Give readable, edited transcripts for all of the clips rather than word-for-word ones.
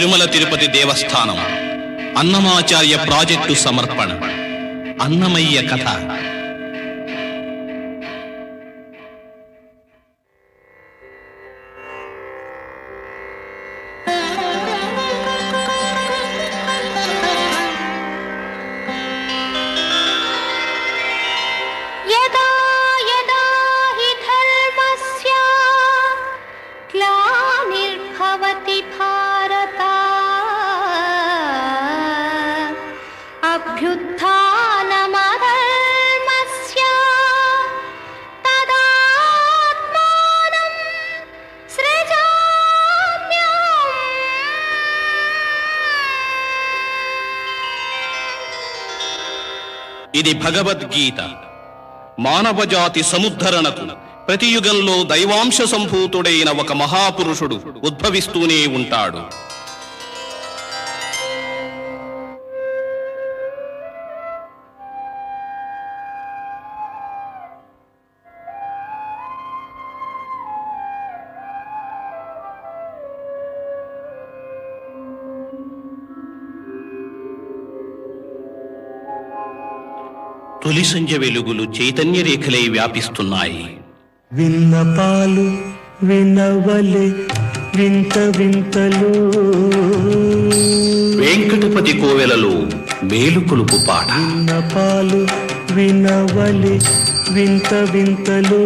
తిరుమల తిరుపతి దేవస్థానం Annamacharya project సమర్పణ అన్నమయ్య కథ. ఇది భగవద్గీత. మానవజాతి సముద్ధరణకు ప్రతి యుగంలో దైవాంశ సంభూతుడైన ఒక మహాపురుషుడు ఉద్భవిస్తూనే ఉంటాడు. తొలి సంధ్య వెలుగులు చైతన్య రేఖలై వ్యాపిస్తున్నాయి. విన్నపాలు వినవలే వింత వింతలు, వెంకటపతి కోవెలలో మేలుకొలుపు పాట. విన్నపాలు వినవలే వింత వింతలు,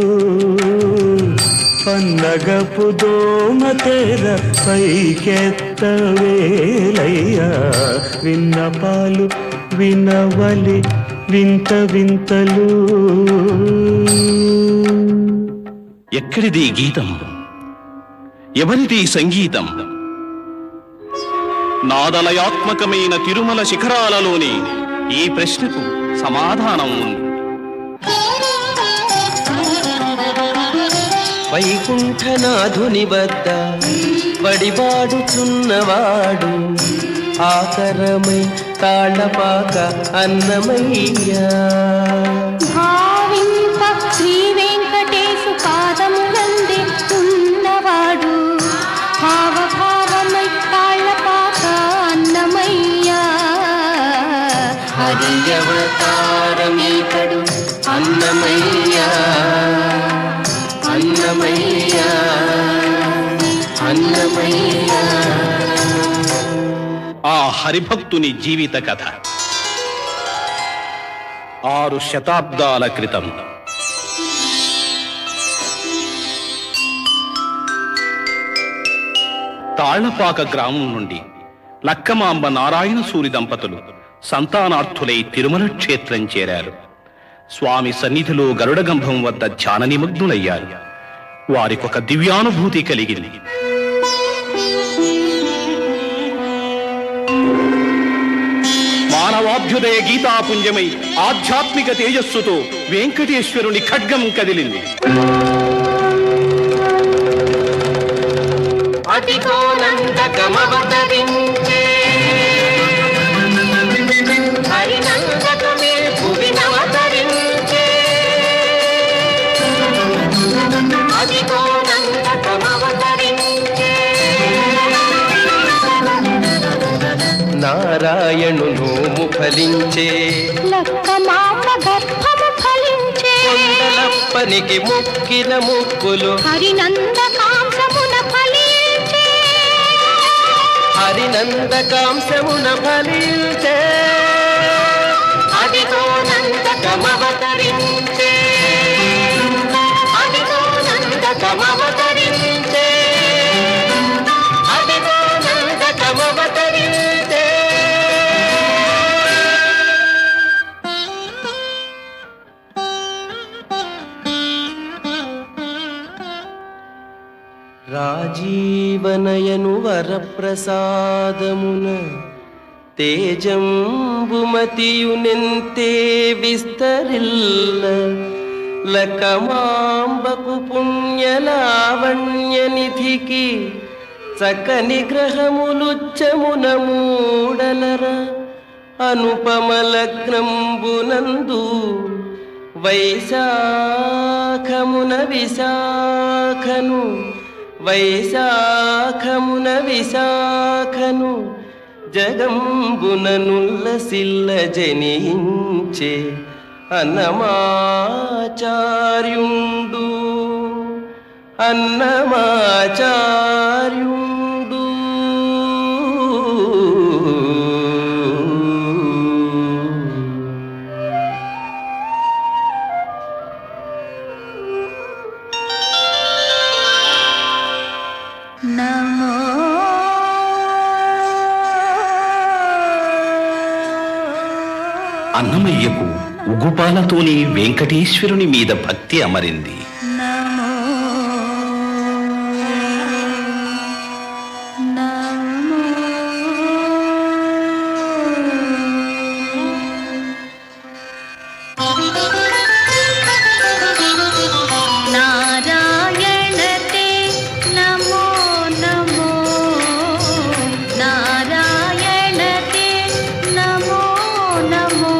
పన్నగపు దోమ తెర పైకెత్త వేలయ్యా. విన్నపాలు వినవలే వింత వింతలు. ఎక్కడిది గీతం? ఎవరిది సంగీతం? నాదలయాత్మకమైన తిరుమల శిఖరాలలోని ఈ ప్రశ్నకు సమాధానం ఉంది. వైకుంఠనాథుని వద్ద వడివాడుచున్నవాడు ఆకరమై తాళపాక అన్నమయ్యా. భావింప శ్రీ వెంకటేశు పాదములందే ఉన్నవాడు భావభావమై తాళపాక అన్నమయ్యా. హరి అవతారమీతడు అన్నమయ్యా, అన్నమయ్యా, అన్నమయ్యా. ఆ హరిభక్తుని జీవిత కథ 6 శతాబ్దాల క్రితం. తాళ్లపాక గ్రామం నుండి లక్కమాంబ నారాయణ సూరి దంపతులు సంతానార్థులై తిరుమల క్షేత్రం చేరారు. స్వామి సన్నిధిలో గరుడగంభం వద్ద ధ్యాన నిమగ్నులయ్యారు. వారికొక దివ్యానుభూతి కలిగింది. మానవాభ్యుదయ గీతాపుంజమై ఆధ్యాత్మిక తేజస్సుతో వెంకటేశ్వరుని ఖడ్గం కదిలింది. నారాయణు నోము ఫలించే, లక్కమాంబ గర్భము ఫలించే, కొండలప్పనికి ముక్కిన ముక్కులు హరినందకాంశమున ఫలించే, హరినందకాంశమున ఫలించే. అదిగో నందకమవతరించే, అదిగో నందకమవతరించే, అదిగో నందకమవతరించే. రాజీవనయను వరప్రసాదమున తేజంబుమతియునెంతే విస్తరిల్ల, లకమాంబకు పుణ్యలావణ్య నిధికి చక్కని గ్రహములుచ్చమున మూడలర. అనుపమలగ్నంబునందు వైశాఖమున విశాఖను వైశాఖమున విశాఖను జగంబున నుల్లసిల్ల జనించే అన్నమాచార్యుండు అన్నమాచార్యుండు. నమో అన్నమయ్యకు ఉగుపాలతోనే వెంకటేశ్వరుని మీద భక్తి అమరింది. నమో నమో నారాయణతే నమో నమో నారాయణతే నమో నమో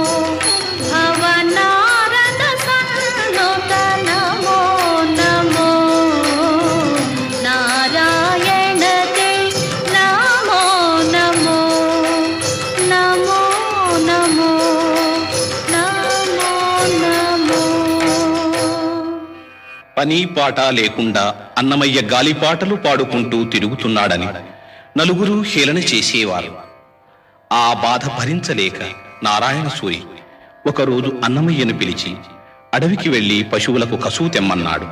భవనారద సన్నుత నమో నమో నారాయణతే నమో నమో నమో నమో నమో నమో. పని పాట లేకుండా అన్నమయ్య గాలిపాటలు పాడుకుంటూ తిరుగుతున్నాడని నలుగురు హేళన చేసేవారు. ఆ బాధ భరించలేక నారాయణ సూరి ఒకరోజు అన్నమయ్యను పిలిచి అడవికి వెళ్లి పశువులకు కసువు తెమ్మన్నాడు.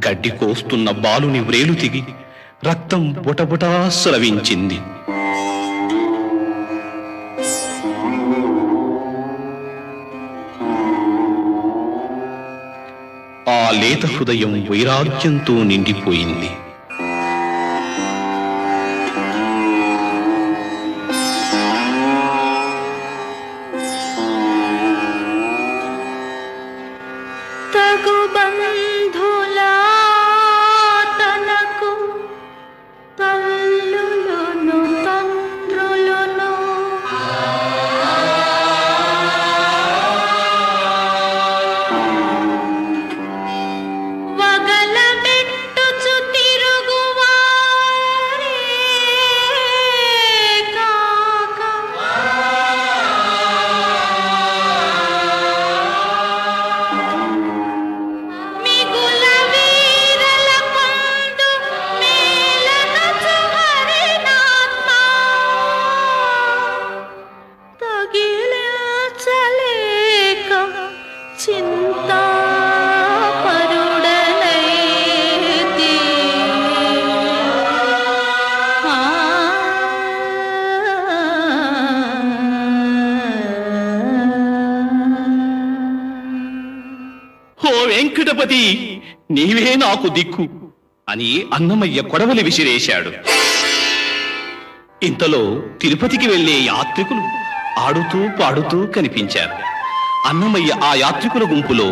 గడ్డి కోస్తున్న బాలుని వ్రేలు తిగి రక్తం బుటబుటా స్రవించింది. ఆ లేత హృదయం వైరాగ్యంతో నిండిపోయింది. తగు బంధులా తనకు తల్లులును తండ్రులును వగలబెట్టుచు తిరుగువారే కాక మిగుల వీరల పండు మేలనచు హరినాత్మ తగిలించలేక చింతాపరుడనైతి. ఓ వెంకటపతి, నీవే నాకు దిక్కు అని అన్నమయ్య కొడవలి విసిరేశాడు. ఇంతలో తిరుపతికి వెళ్లే యాత్రికులు ఆడుతూ పాడుతూ కనిపించారు. అన్నమయ్య ఆ యాత్రికుల గుంపులో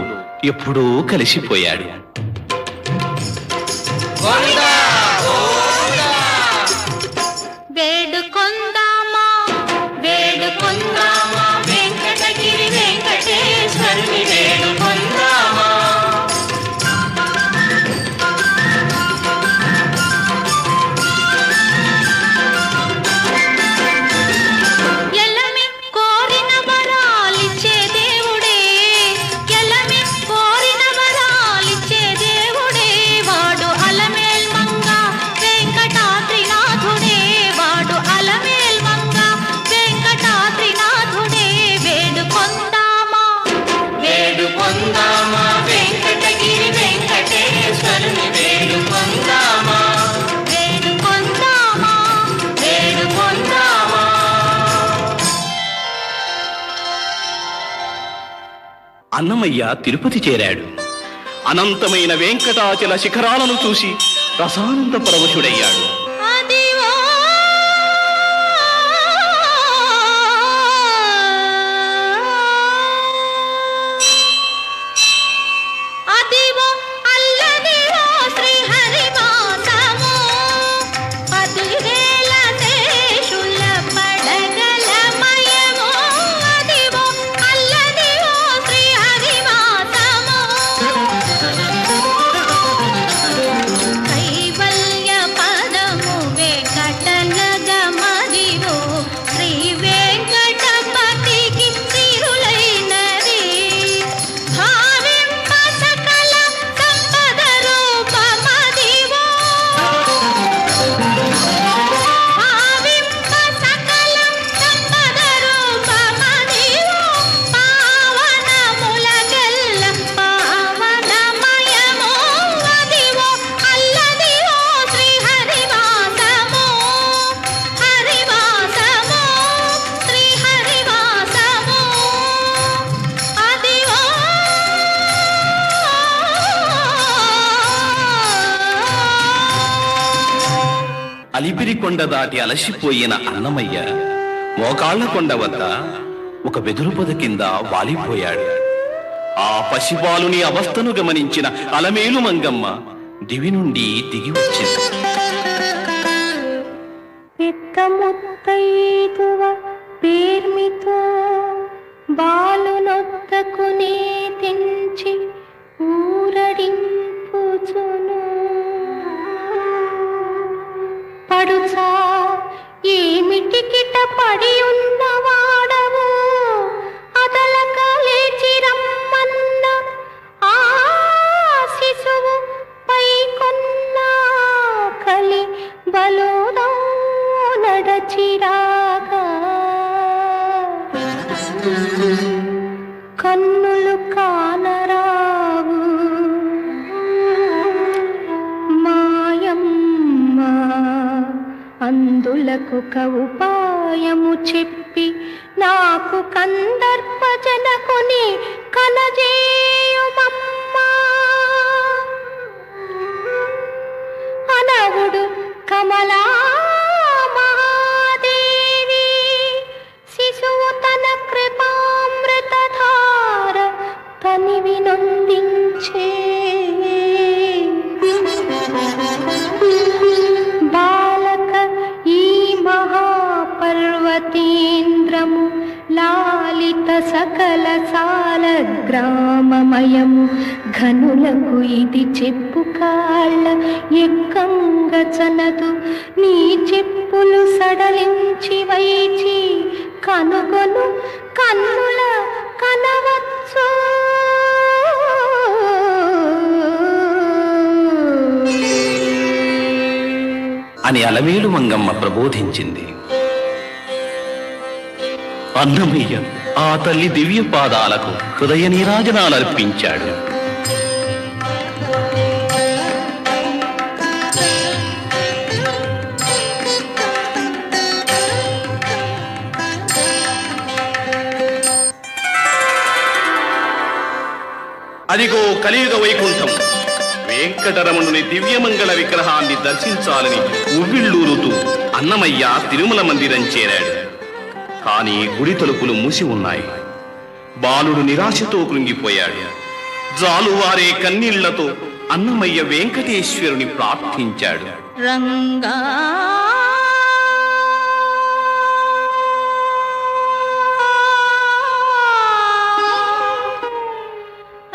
ఎప్పుడూ కలిసిపోయాడు. వేడుకొందామా వేడుకొందామా వెంకటగిరి వెంకటేశ్వరుని వేడుకొందామా. ఎలమి కోరిన వరాలిచ్చే దేవుడే, ఎలమి కోరిన వరాలిచ్చే దేవుడే, వాడు అలమేల్ మంగ వెంకటాద్రినాథుడే, వాడు అలమేల్ మంగ వెంకటాద్రినాథుడే. వేడుకొందామా వేడుకొందామా వెంకటగిరి వెంకటేశ్వరుని వేడుకొందామా వేడుకొందామా వేడుకొందామా. అన్నమయ్య తిరుపతి చేరాడు. అనంతమైన వెంకటాచల శిఖరాలను చూసి రసానంద పరవశుడయ్యాడు. అదివో అదివో అల్లదివో శ్రీహరివాసము, పదివేల శేషుల పడగలమయము. అదివో అల్లదివో శ్రీహరివాసము, కైవల్య అలిపిరి కొండ దాటి అలసిపోయిన అన్నమయ్య మోకాళ్ల కొండ వద్ద ఒక వెదురు పొద కింద వాలిపోయాడు. ఆ పసిబాలుని అవస్థను గమనించిన అలమేలు మంగమ్మ దివి నుండి దిగి వచ్చింది. పెద్ద ముత్తైదువ పేర్మితో బాలునొద్దకునే తెంచి ఊరడింపుచును. పడుచా ఏమిటికిట పడి ఉన్నవాడవు, అదలక లేచి రమ్మన్న ఆ శిశువు పైకొన్న కలి బలోదా నడచిరాగా కన్నులు కానరావు. మాయమ్మ అందులకు ఉపాయము చెప్పి నాకు కందర్పజనకుని కనజేయుమమ్మా. అనవుడు కమలా మహాదేవి శిశువు తన కృపామృతధార తనివి నొందించే. బాలక ఈ మహాపర్వతేంద్రము లాలిత సకల సాల గ్రామమయము ఘనులకు ఇది చెప్పు కాళ్ళ ఎక్కంగ చనదు. నీ చెప్పులు సడలించి వైచి కనుగొను కన్నుల కనవచ్చు. అని అలమేలు మంగమ్మ ప్రబోధించింది. అన్నమయ్య ఆ తల్లి దివ్య పాదాలకు హృదయ నీరాజనాలర్పించాడు. అదిగో కలియుగ వైకుంఠం. వెంకటరమణుని దివ్యమంగళ విగ్రహాన్ని దర్శించాలని ఉవ్విళ్ళూరుతూ అన్నమయ్య తిరుమల మందిరం చేరాడు. కానీ గుడి తలుపులు మూసి ఉన్నాయి. బాలుడు నిరాశతో కృంగిపోయాడు. జాలువారే కన్నీళ్లతో అన్నమయ్య వెంకటేశ్వరుని ప్రార్థించాడు. రంగా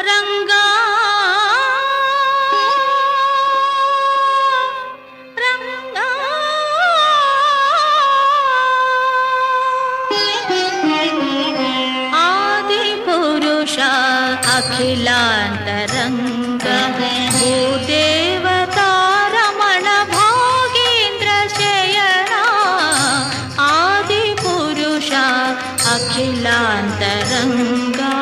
రంగా రంగా ఆది పురుష అఖిలాంతరంగ భూదేవతా రమణ భోగేంద్ర శయనా. ఆది పురుష అఖిలాంతరంగా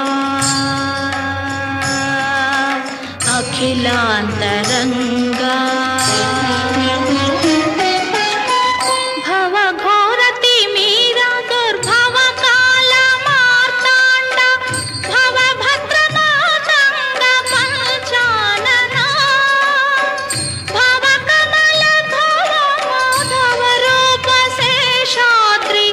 అఖిలాంతరంగా భవఘోరతి మీరా దుర్భవ కాల మార్తాండ భవభద్రనాథంగ పంచాననా. భవకమల ధవ మాధవ రూప శేషాద్రి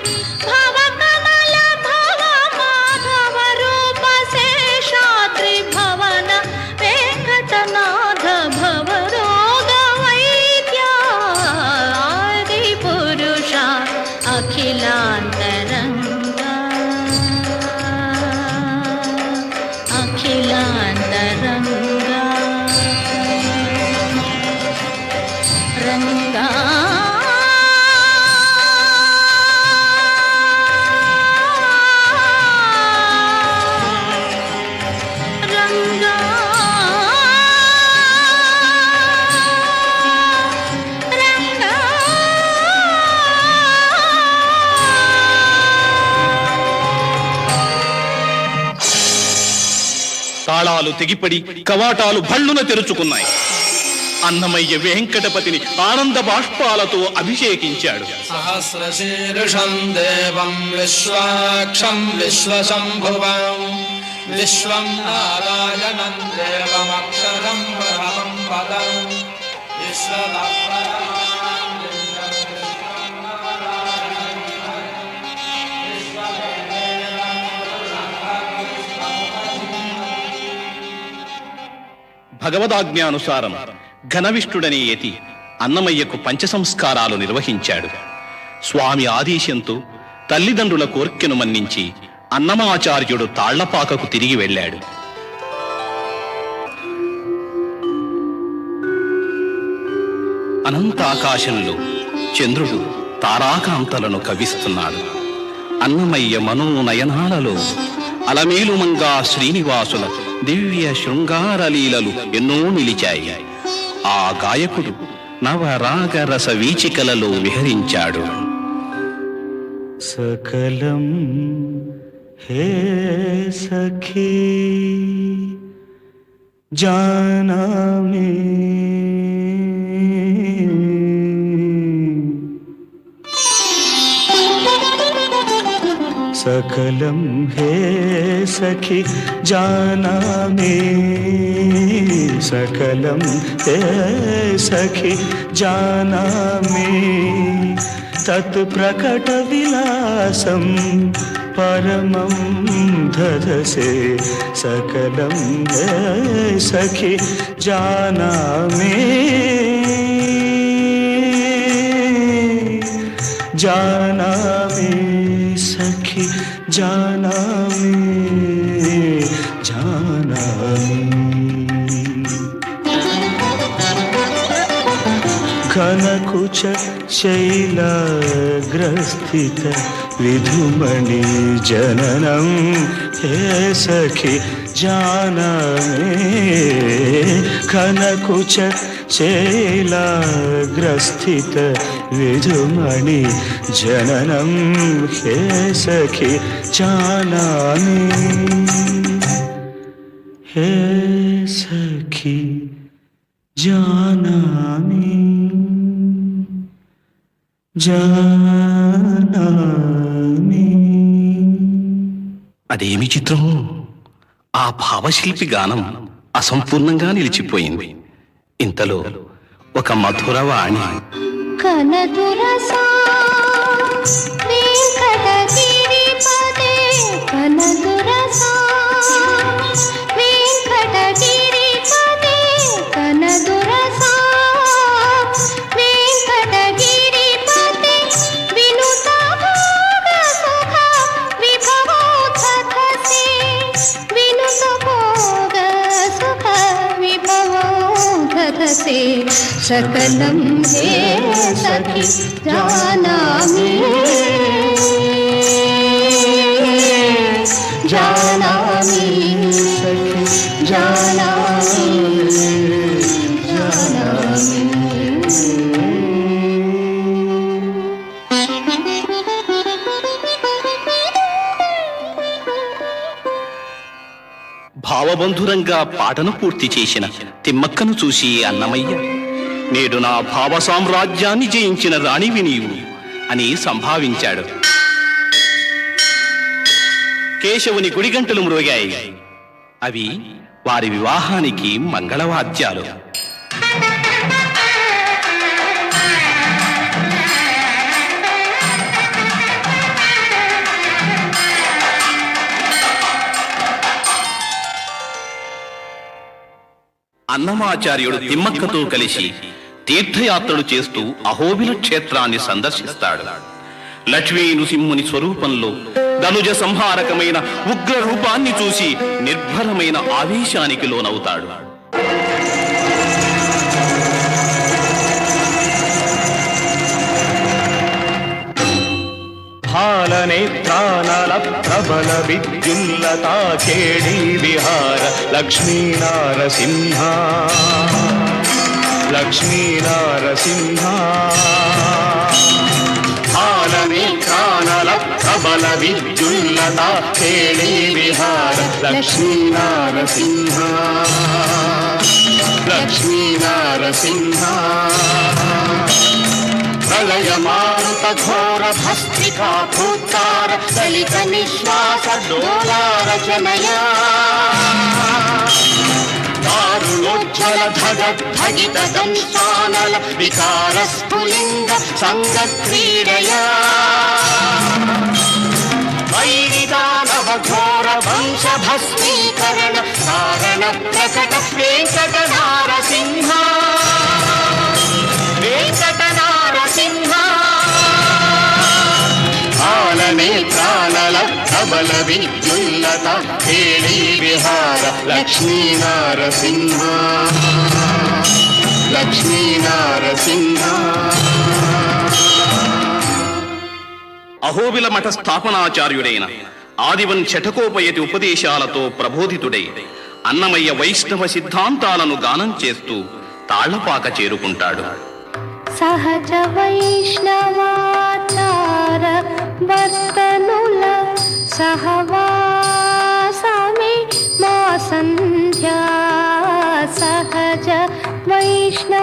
భవకమల భవ మాధవ రూప శేషాద్రి భవన వెంకటనాథ భవరోగ వైద్య. ఆది పురుష అఖిలాంతరంగా అఖిలాంతరంగా రంగా రంగా రంగా తాళాలు తెగిపడి కవాటాలు భళ్ళున తెరుచుకున్నాయి. అన్నమయ్య వెంకటపతిని ఆనంద బాష్పాలతో అభిషేకించాడు. సహస్రశీర్షం దేవం విశ్వాక్షం విశ్వశంభువం విశ్వం నారాయణం దేవమక్షరం పరమం పదం విశ్వదః భగవదాజ్ఞానుసారం ఘనవిష్ణుడనే యతి అన్నమయ్యకు పంచ సంస్కారాలు నిర్వహించాడు. స్వామి ఆదేశంతో తల్లిదండ్రుల కోర్కెను మన్నించి అన్నమాచార్యుడు తాళ్లపాకకు తిరిగి వెళ్ళాడు. అనంత ఆకాశంలో చంద్రుడు తారాకాంతలను కవిస్తున్నాడు. అన్నమయ్య మనోనయనాలలో అలమేలుమంగా శ్రీనివాసుల దివ్య శృంగార లీలలు ఎన్నో నిలిచాయి. ఆ గాయకుడు నవరాగరస వీచికలలో విహరించాడు. సకలం హే సఖీ జానామి सकलं हे सखी जानामि सकलं हे सखी जानामि तत्प्रकटविलासं परमं ददसे सकलं हे सखी जानामि जानामि सखी जानामि जानामि घनकुच शैलग्रस्थित विधुमणि जननं हे सखी जानामि घनकुच शैलग्रस्थित विधुमणि जननं हे सखी जानामि हे सखी जानामि जानामि. అదేమి చిత్రం! ఆ భావశిల్పి గానం అసంపూర్ణంగా నిలిచిపోయింది. ఇంతలో ఒక మధురవాణి కనదురసా వెంకటగిరిపదే కనదురసా వెంకటగిరిపదే కనదురసా వెంకటగిరిపదే వినుత భోగ సుఖ విభవోధకసే వినుత భోగ సుఖ విభవోధకసే सकलं हे सखी जानामि जानामि सखी जानामि जानामि. భావబంధురంగా పాటను పూర్తి చేసిన తిమ్మక్కను చూసి అన్నమయ్య, నేడు నా భావ సామ్రాజ్యాన్ని జయించిన రాణివి నీవు అని సంభావించాడు. కేశవుని గుడిగంటలు మ్రోగాయి. అవి వారి వివాహానికి మంగళవాద్యాలు. అన్నమాచార్యుడు తిమ్మక్కతో కలిసి తీర్థయాత్రలు చేస్తూ అహోబిల క్షేత్రాన్ని సందర్శిస్తాడు. లక్ష్మీ నృసింహుని స్వరూపంలో ధనుజ సంహారకమైన ఉగ్ర రూపాన్ని చూసి నిర్భరమైన ఆవేశానికి లోనవుతాడు. फालनेत्रानल प्रबल विद्युल्लता केडी विहार लक्ष्मी नारसिंह लक्ष्मी नारसिंह फालनेत्रानल प्रबल विद्युल्लता केडी विहार लक्ष्मी नारसिंह लक्ष्मी नारसिंह प्रलय मारुत घोर भस्त्रिका भूतार दलित निश्वास डोलार जनया दारुणोज्ज्वल धग धगित दंशानल विकार स्फुलिंग संग क्रीडया वैरिदानव తవ ఘోర వంశ భస్మీకరణ కారణ ప్రకట వెంకట నారసింహ వెంకట నారసింహ ఆలనే ప్రాణల ప్రబల విద్యుల్లత కేళీ విహార లక్ష్మీ నారసింహ లక్ష్మీ నారసింహ. అహోబిల మఠ స్థాపనాచార్యుడైన ఆదివన్ శఠకోపయతి ఉపదేశాలతో ప్రబోధితుడై అన్నమయ్య వైష్ణవ సిద్ధాంతాలను గానం చేస్తూ తాళ్లపాక చేరుకుంటాడు. సహజ వైష్ణవాచార వర్తనుల సహవాసమే మా సంధ్యా. సహజ వైష్ణవాచార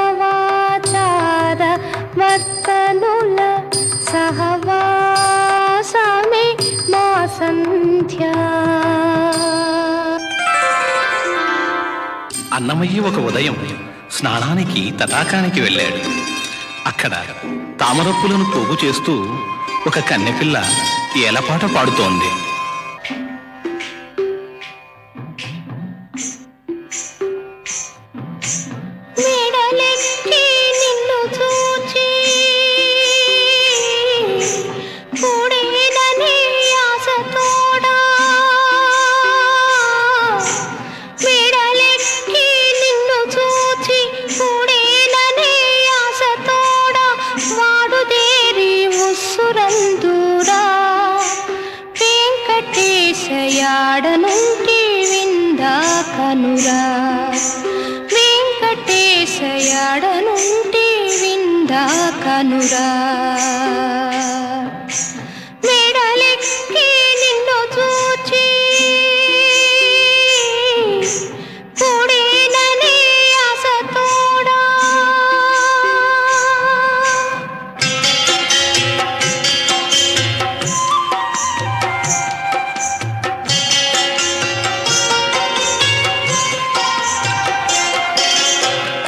వర్తనుల సహవాసమే మా సంధ్యా. అన్నమయ్య ఒక ఉదయం స్నానానికి తటాకానికి వెళ్ళాడు. అక్కడ తామరప్పులను పోగు చేస్తూ ఒక కన్నెపిల్ల ఏలపాట పాడుతోంది. మేడలెక్కి నిన్ను చూచి కూడేనని ఆశతోడా. మేడలెక్కి నిన్ను చూచి కూడేనని ఆశతోడా వాడుదేరి ఉస్సురందురా. వెంకటేశయాడనుంటి విందా కనురా. వెంకటేశయాడనుంటి విందా కనురా. మేడలెక్కి నిన్ను చూచి కూడేనని ఆశతోడా.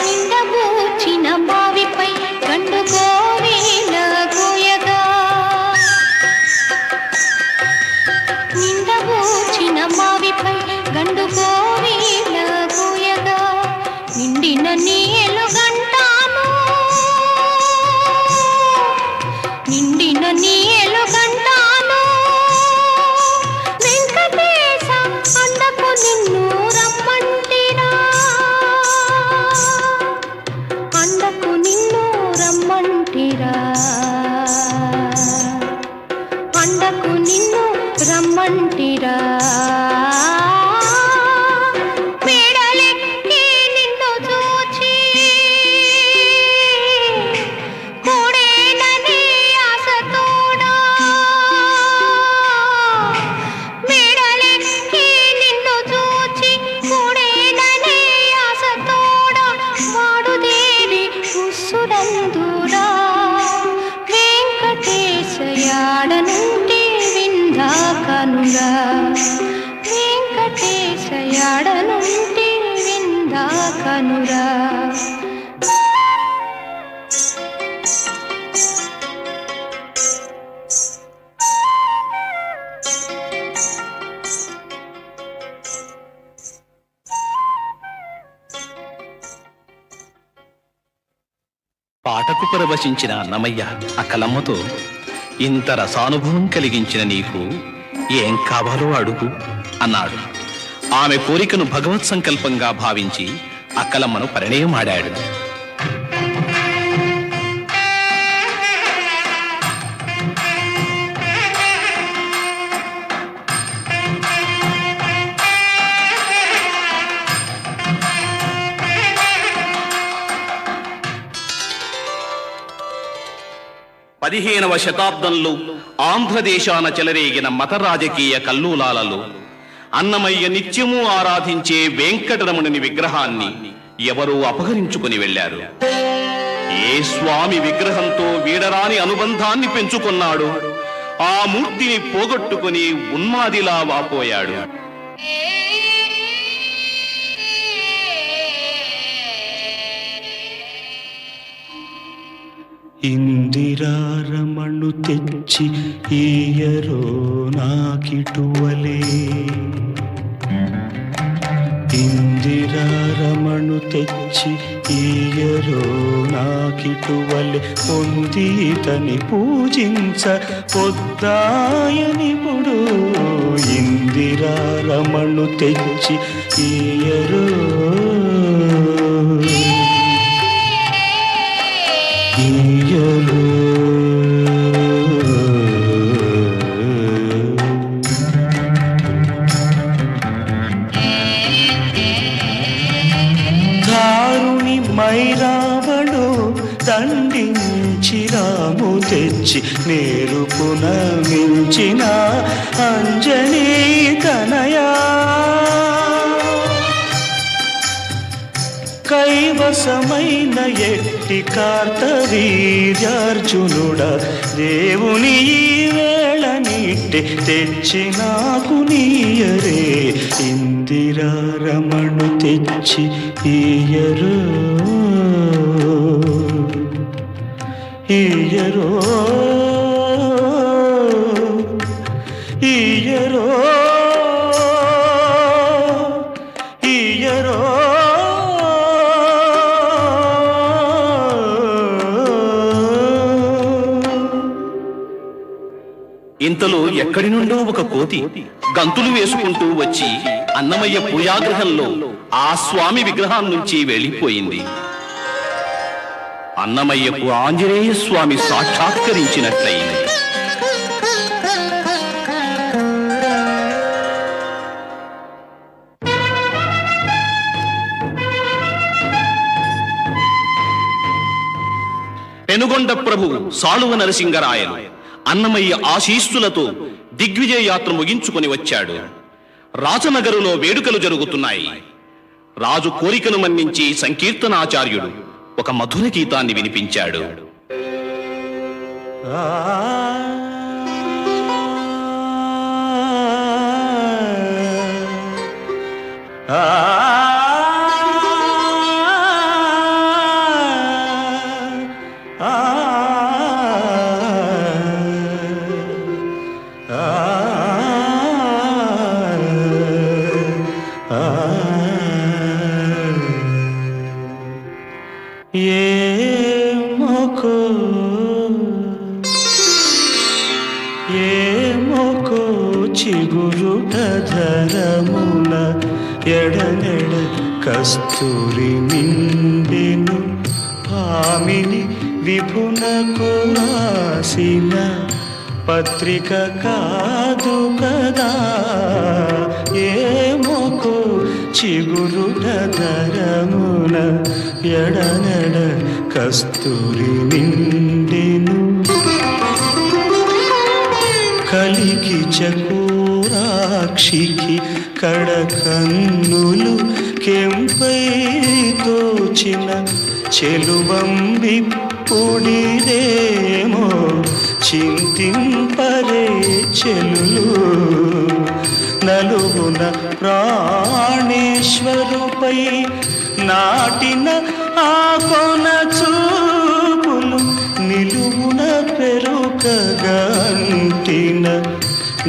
నిండబూచిన బావిపై గండు గోవిన గోయగా. నిండబూచిన బావిపై గండు గోవిన గోయగా. నిండిన నీలు గంటాను నిండిన నీలు గంటాను. వెంకటేశ అందకు నిన్ను రమ్మంటిరా. అందకు నిన్ను రమ్మంటిరా. అందకు నిన్ను రమ్మంటిరా. మేడలెక్కి నిన్ను చూచి కూడేనని ఆశతోడా. మేడలెక్కి నిన్ను చూచి కూడేనని ఆశతోడా వాడుదేరి ఉస్సురందురా. వెంకటేశయాడనుంటి విందా కనురా. వెంకటేశయాడనుంటి విందా కనురా. పాటకు పరవశించిన అన్నమయ్య అక్కలమ్మతో, ఇంత రసానుభవం కలిగించిన నీకు ఏం కావాలో అడుగు అన్నాడు. ఆమె కోరికను భగవత్ సంకల్పంగా భావించి అక్కలమ్మను పరిణయమాడాడు. పదిహేనవ శతాబ్దంలో ఆంధ్రదేశాన చెలరేగిన మత రాజకీయ కల్లోలాలలో అన్నమయ్య నిత్యము ఆరాధించే వెంకటరమణుని విగ్రహాన్ని ఎవరో అపహరించుకుని వెళ్లారు. ఏ స్వామి విగ్రహంతో వీడరాని అనుబంధాన్ని పెంచుకున్నాడు, ఆ మూర్తిని పోగొట్టుకుని ఉన్మాదిలా వాపోయాడు. ఇందిరారమణు తెచ్చి ఈయరో నాకిటువలే, ఇందిరారమణు తెచ్చి ఈయరో నాకిటువలే, పొందితని పూజించ పొద్దాయనిపుడు, ఇందిరారమణు తెచ్చి ఈయరో ఈయరో. దారుణి మైరావణు దండించి రాము తెచ్చి నేరుపున మించిన అంజనీ తనయా, కైవసమైన ఎట్టి కార్తవీర్యార్జునుడ, దేవుని ఈ వేళ నీటి తెచ్చి నాకు నీయరే, ఇందిరారమణు తెచ్చి ఈయరో ఈయరో ఈయరో ఈయరో. ఇంతలో ఎక్కడి నుండో ఒక కోతి గంతులు వేసుకుంటూ వచ్చి అన్నమయ్య పూజాగృహంలో ఆ స్వామి విగ్రహం నుంచి వెళ్ళిపోయింది. అన్నమయ్యకు ఆంజనేయ స్వామి సాక్షాత్కరించినట్లయింది. పెనుగొండ ప్రభు సాళువ నరసింగరాయలు అన్నమయ్య ఆశీస్సులతో దిగ్విజయ యాత్ర ముగించుకొని వచ్చాడు. రాజనగరులో వేడుకలు జరుగుతున్నాయి. రాజు కోరికను మన్నించి సంకీర్తనాచార్యుడు ఒక మధుర గీతాన్ని వినిపించాడు. ఏమోకో చిగురుట ధరమున ఎడనెడ కస్తూరి నిండెను, భామిని విభునకు రాసిన పత్రిక కాదు కదా, ఏమోకో చిగురుట ధరమున ఎడనెడ కస్తూరి నిండెను, కలికి చకోరాక్షికి కడకన్నులు కెంపై తోచిన చెలువంబిప్పుడిదేమో చింతింపరే చెలులు, నలుగున ప్రాణేశ్వరుపై నాటిన ఆ కొన చూపులు, నిలువున పెరుకగంటిన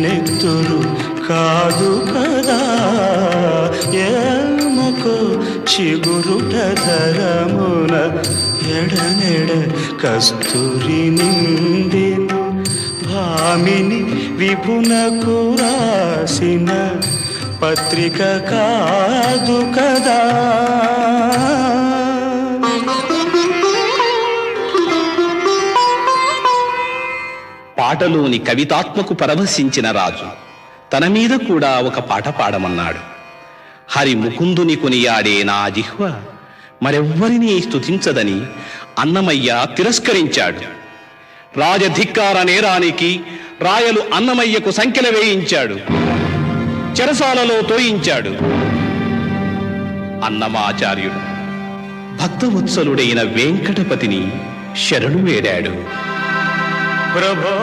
నెత్తురు కాదు కదా, ఏమకో చిగురుట ధరమున ఎడనెడ కస్తూరి నిండెను, భామిని విభునకు రాసిన పత్రిక కాదు కదా. పాటలోని కవితాత్మకు పరవశించిన రాజు తన మీద కూడా ఒక పాట పాడమన్నాడు. హరి ముకుందుని కొనియాడే నా జిహ్వ మరెవ్వరినీ స్తుతించదని అన్నమయ్య తిరస్కరించాడు. రాజధిక్కార నేరానికి రాయలు అన్నమయ్యకు సంకెల వేయించాడు, చెరసాలలో తోయించాడు. అన్నమాచార్యుడు భక్తవత్సలుడైన వెంకటపతిని శరణు వేడాడు. ప్రభో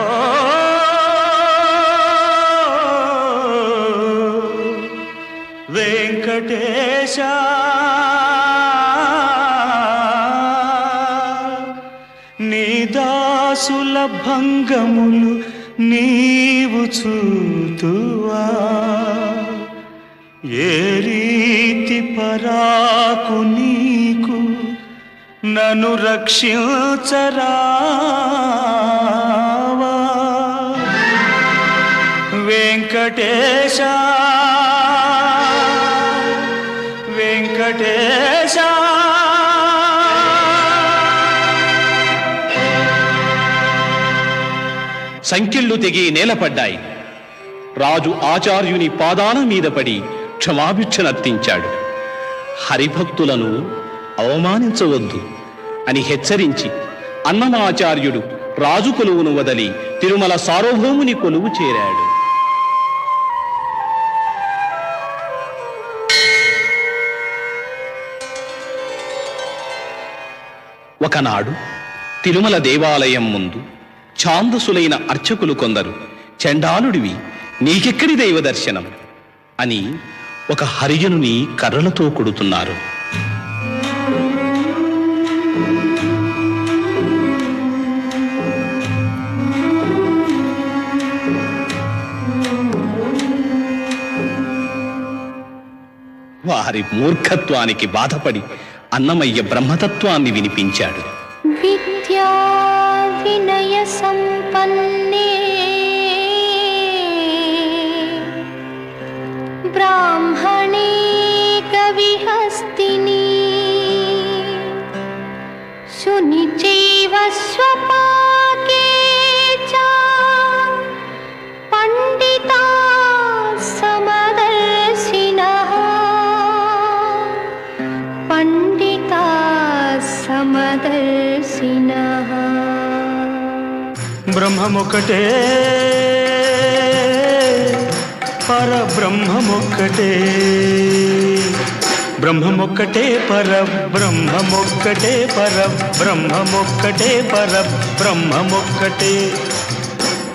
వెంకటేశ, నీ దాసుల భంగములు నీవు చూతువా ఏ రీతి పరాకు నీకు నన్ను రక్షించరావా వెంకటేశ వెంకటేశ సంకెళ్ళు తెగి నేలపడ్డాయి. రాజు ఆచార్యుని పాదాల మీద పడి క్షమాభిక్షనర్తించాడు. హరిభక్తులను అవమానించవద్దు అని హెచ్చరించి అన్నమాచార్యుడు రాజు కొలువును వదలి తిరుమల సార్వభౌముని కొలువు చేరాడు. ఒకనాడు తిరుమల దేవాలయం ముందు ఛాందసులైన అర్చకులు కొందరు చండాలుడివి, నీకెక్కడి దైవ దర్శనం అని ఒక హరిజనుని కర్రలతో కొడుతున్నారు. వారి మూర్ఖత్వానికి బాధపడి అన్నమయ్య బ్రహ్మతత్వాన్ని వినిపించాడు. విద్యా వినయ సంపన్నే బ్రాహ్మణే కవిహస్తిని శునిచైవ స్వపాకే చ పండితా సమదర్శినః పండితా సమదర్శినః. బ్రహ్మమొక్కటే పరబ్రహ్మమొక్కటే బ్రహ్మమొక్కటే పరబ్రహ్మమొక్కటే పరబ్రహ్మమొక్కటే పరబ్రహ్మమొక్కటే.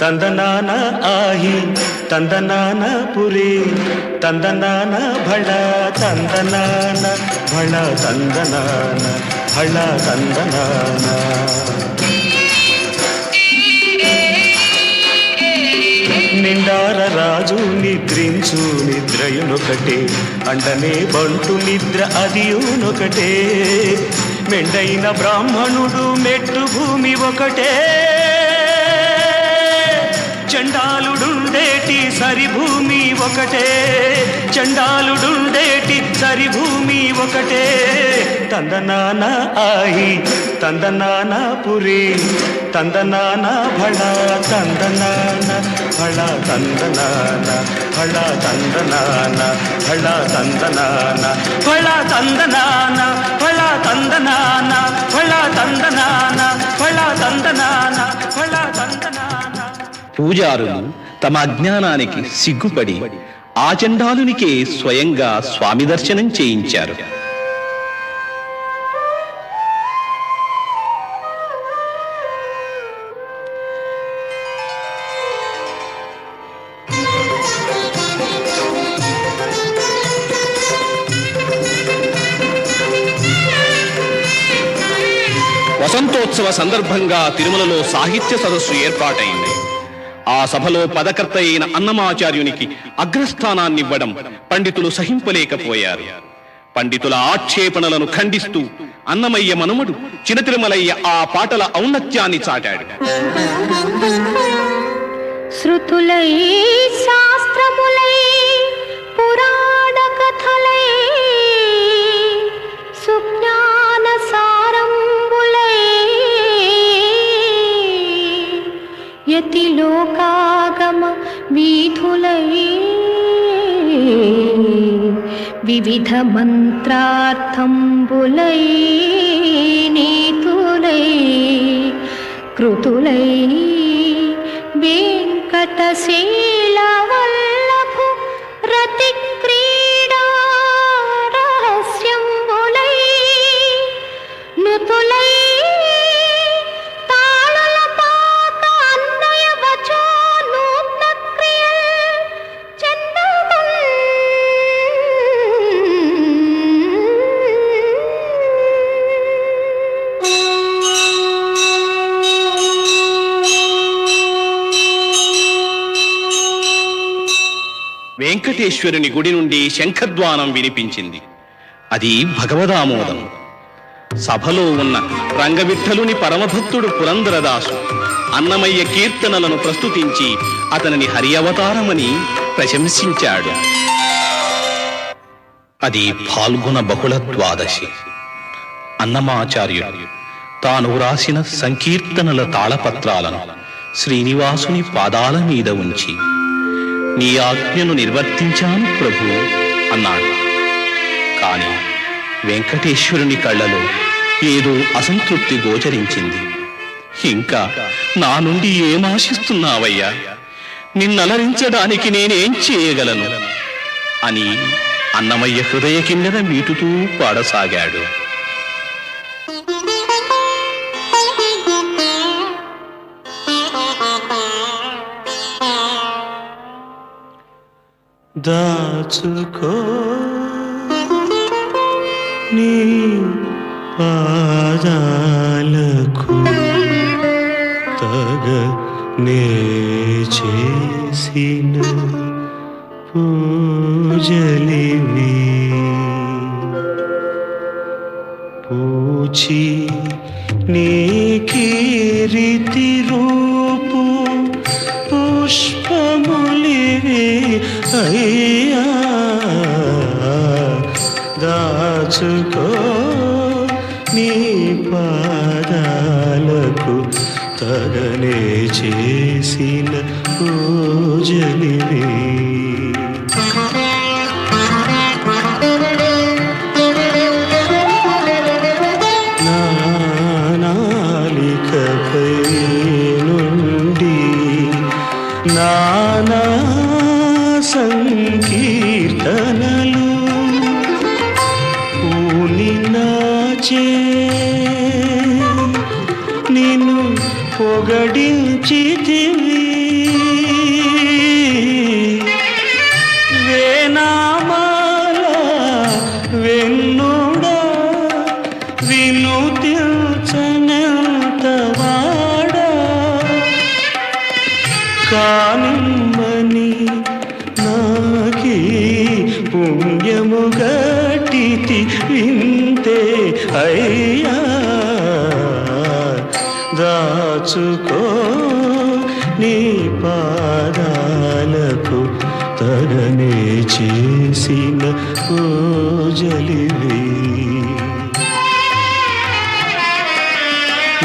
తందనాన ఆహి తందనాన పురి తందనాన భళ తందనాన భళ తందనాన భళ తందనాన. నిండార రాజు నిద్రించు నిద్రయునొకటే అండనే బంటు నిద్ర అదియునొకటే. మెండైన బ్రాహ్మణుడు మెట్టు భూమి ఒకటే చండాలుడుండేటి సరిభూమి ఒకటే చండాలుడుండేటి సరిభూమి ఒకటే. తందనాన ఆహి తందనాన పురి తందనాన భళ తందనాన భళ తందనాన భళ తందనాన భళ తందనాన భళ తందనాన భళ తందనాన భళ తందనాన భళ తందనాన భళ తందనాన. పూజారులు తమ అజ్ఞానానికి సిగ్గుపడి ఆ చండాలునికే స్వయంగా స్వామి దర్శనం చేయించారు. వసంతోత్సవ సందర్భంగా తిరుమలలో సాహిత్య సదస్సు ఏర్పాటైంది. ఆ సభలో పదకర్త అయిన అన్నమాచార్యునికి అగ్రస్థానాన్నివ్వడం పండితులు సహింపలేకపోయారు. పండితుల ఆక్షేపణలను ఖండిస్తూ అన్నమయ్య మనుమడు చినతిరుమలయ్య ఆ పాటల ఔన్నత్యాన్ని చాటాడు. శృతులై శాస్త్రములై పురాణ కథలై సుజ్ఞాన సారంబులై యతి లోకాగమ వీధులై వివిధ మంత్రార్థంబులై నీతులై కృతులై వెంకటశీల వల్లభు రతి క్రీడా రహస్యంబులై నుతులై తాళల పాక అన్నయ వచో నూత్న క్రియల్ చందమం వెంకటేశ్వరుని గుడి నుండి శంఖధ్వానం వినిపించింది. అది భగవదామోదం. సభలో ఉన్న రంగవిఠలుని పరమభక్తుడు పురందరదాసు అన్నమయ్య కీర్తనలను ప్రస్తుతించి అతనిని హరి అవతారమని ప్రశంసించాడు. అది ఫాల్గుణ బహుళ ద్వాదశి. అన్నమాచార్యుడు తాను వ్రాసిన సంకీర్తనల తాళపత్రాలను శ్రీనివాసుని పాదాల మీద ఉంచి, నీ ఆజ్ఞను నిర్వర్తించాను ప్రభు అన్నాడు. కాని వెంకటేశ్వరుని కళ్ళలో ఏదో అసంతృప్తి గోచరించింది. ఇంకా నా నుండి ఏమాశిస్తున్నావయ్యా? నిన్నలరించడానికి నేనేం చేయగలను అని అన్నమయ్య హృదయ కిందన మీటుతూ పాడసాగాడు. దాచుకో నీ పాదాలకు తగ నే చేసిన పూజలివి, పూచి నీ కీర్తి రూపు పుష్పములివి అయ్యా. దాచుకో నీ పాదాలకు తగనే చేసిన పూజలివి. నాలికపై నుండి నానా సంకీర్తనలు పూని నాచే నిన్ను పొగడించితివి. వేనామాల వెన్నుడా వినుతిల్చనంతవాడా, కానిమ్మని నాకీ పుణ్యము గట్టితి వింతే అయ్యా. దాచుకో నీ పాదాలకు తగనే చేసిన పూజలివి.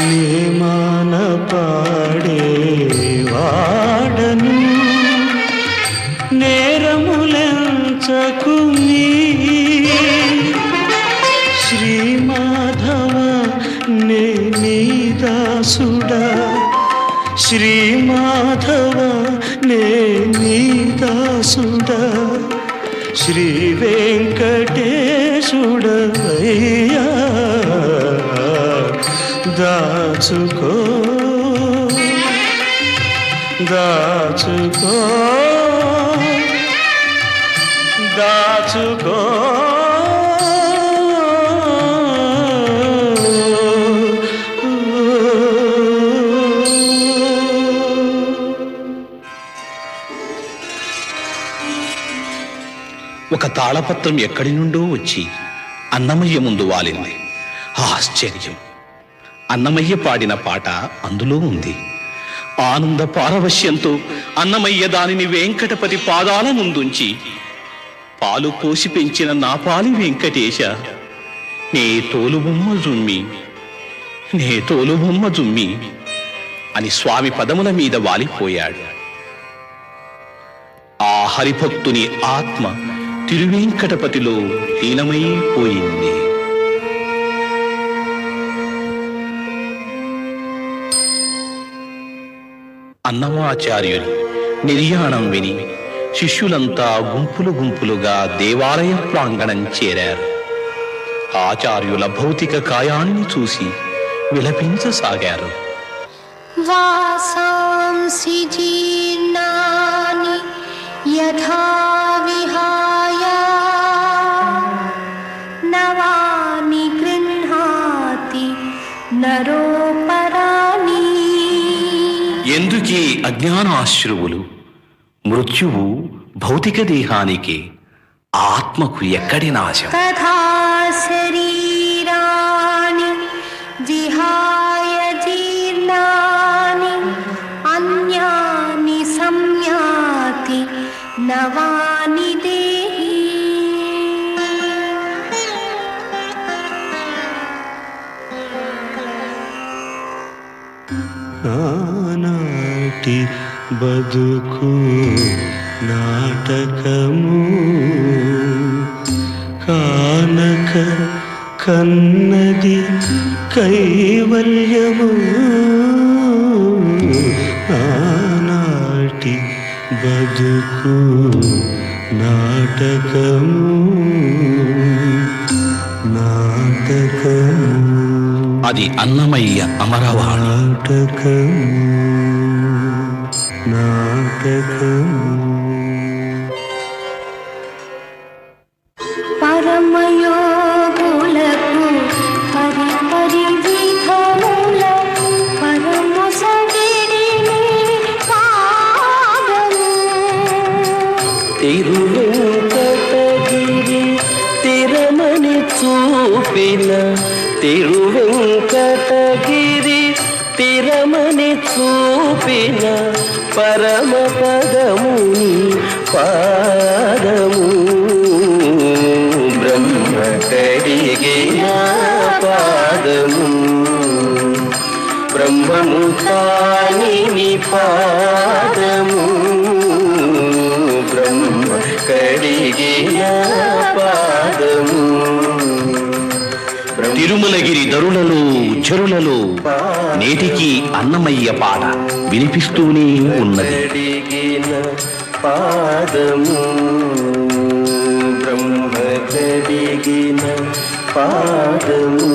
నేమాన పాడే వాడను నేరములెంచకు మీ శ్రీ మాధవ నే నీ దాసుడా, శ్రీ మాధవ నే నీ దాసుడా, శ్రీ వెంకటేశుడయ్యా. దాచుకో దాచుకో దాచుకో ఒక తాళపత్రం ఎక్కడి నుండో వచ్చి అన్నమయ్య ముందు వాలింది. ఆశ్చర్యం! అన్నమయ్య పాడిన పాట అందులో ఉంది. ఆనంద పారవశ్యంతో అన్నమయ్య దానిని వెంకటపతి పాదాల ముందుంచి, పాలు పోసి పెంచిన నా పాలి వెంకటేశ, నే తోలుబొమ్మ జుమ్మి, నే తోలుబొమ్మ జుమ్మి అని స్వామి పదముల మీద వాలిపోయాడు. ఆ హరిభక్తుని ఆత్మ తిరువెంకటపతిలో లీనమైపోయింది. అన్నమాచార్యుని నిర్యాణం విని శిష్యులంతా గుంపులు గుంపులుగా దేవాలయ ప్రాంగణం చేరారు. ఆచార్యుల భౌతిక కాయాన్ని చూసి విలపించసాగారు. వాసాంసి జీర్ణాని యథా విహాయ నవాని గృహ్ణాతి నరోపరాణి. ఎందుకీ అజ్ఞానాశ్రువులు? మృత్యువు భౌతిక దేహానికి ఆత్మకు ఎక్కడి నాశం? తథా శరీరాణి విహాయ జీర్ణాని అన్యాని సంయాతి నవాని దేహి. నానాటి బతుకు నాటకము కానక కన్నది కైవల్యము. నానాటి బతుకు నాటకము నాటకము అది అన్నమయ్య అమరవాణి. నాటకము నాటకము పరమయోగులకు పరిపరి విధముల పరమ సగిరిని పాదము. తిరువెంకటగిరి తిరమని చూపిన తిరువెంకటగిరి తిరమని చూపిన పరమ పదముని పాదము. బ్రహ్మ కడిగిన పాదము బ్రహ్మము తాని పాదము. బ్రహ్మ కడిగిన పాదము తిరుమలగిరి దరులలో చెరులలో నేటికి అన్నమయ్య పాట వినిపిస్తూనే ఉన్నది. కడిగిన పాదము బ్రహ్మ కడిగిన పాదము.